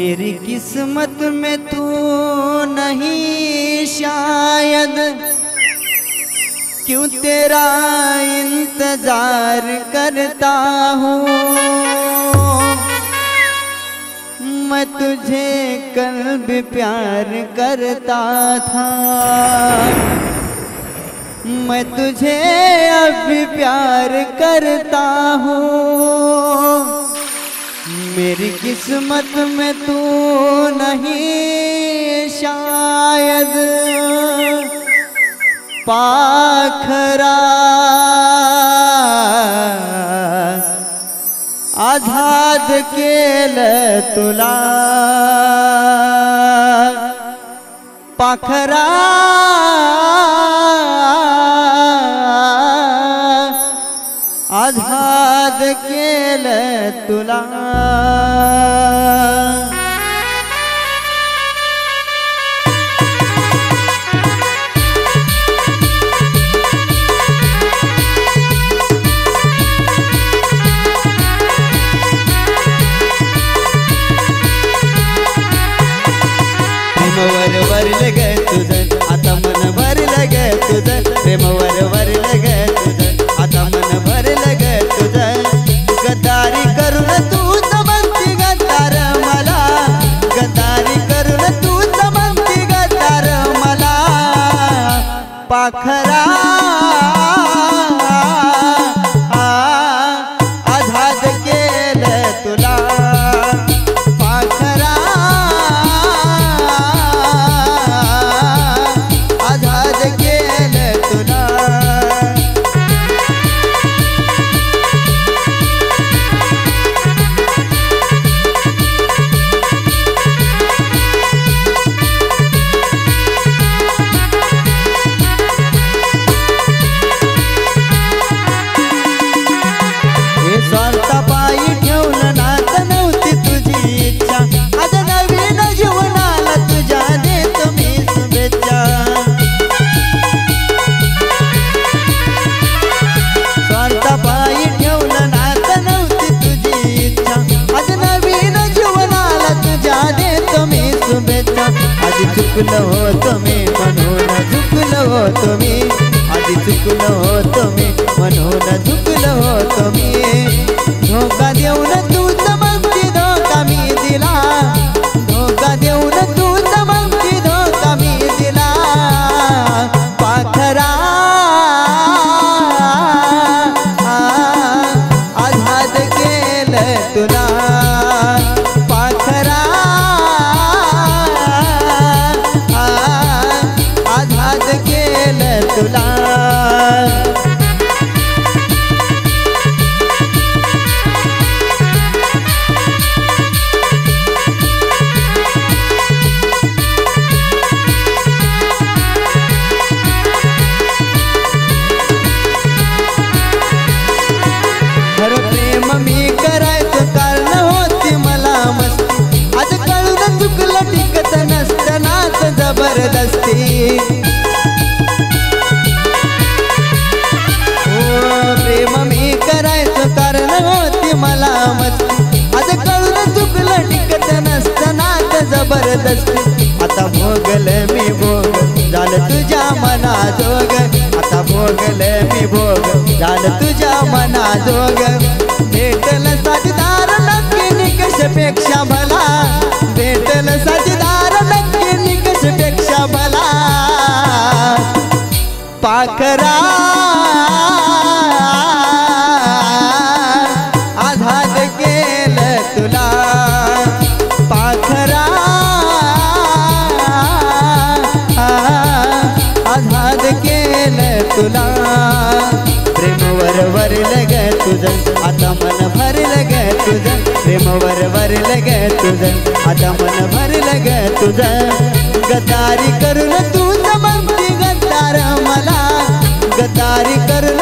मेरी किस्मत में तू नहीं शायद, क्यों तेरा इंतजार करता हूँ। मैं तुझे कल भी प्यार करता था, मैं तुझे अब भी प्यार करता हूँ। मेरी किस्मत में तू नहीं शायद, पाखरा आझाद केल तुला, पाखरा आझाद केल तुला। प्रेमवर वरलं ग तुझं, आता मन भरलं ग तुझं, प्रेमवर वरलं ग तुझं, आता मन भरलं ग तुझं। गद्दारी करून तू म्हणती गद्दार मला, गद्दारी करून तू म्हणती गद्दार मला। पाखरा आझाद केलं तुला, पाखरा आझाद केलं तुला। स्वार्थापायी ठेवलं नात नव्हती तुझी इच्छा, आज नवीन जीवनाला तुझ्या देतो मी शुभेच्छा। स्वार्थापायी ठेवलं नात नव्हती तुझी इच्छा, आज नवीन जीवनाला तुझ्या देतो मी शुभेच्छा। आधी चुकलं होतं मी म्हणून झुकलं होतं मी, आधी चुकलं होतं मी म्हणून झुकलं होतं मी। धोका देऊन तूच म्हणती धोका मी दिला, धोका देऊन तूच म्हणती धोका मी दिला। पाखरा आझाद केलं तुला, पाखरा आझाद केलं तुला। मी करायचं कारण होती मला मस्ती, आज कळून चुकलं टिकत नसतानाच जबरदस्ती। प्रेम मी करायचं कारण होती मला मस्ती, आज कळून चुकलं टिकत नसतानाच जबरदस्ती। आता भोगलं मी भोग झालं तुझ्या मनाजोग, आता भोगलं मी भोग झालं तुझ्या मनाजोग। भेटलं साथीदार नक्की निकषपेक्षा भला, भेटलं साथीदार नक्की निकषपेक्षा भला। पाखरा आझाद केलं तुला, पाखरा आझाद केलं तुला। प्रेमवर वरलं ग तुझं, आता मन भरलं ग तुझं, प्रेमवर वरलं ग तुझं, आता मन भरलं ग तुझं। गद्दारी करून तूच म्हणती गद्दार मला, गद्दारी करून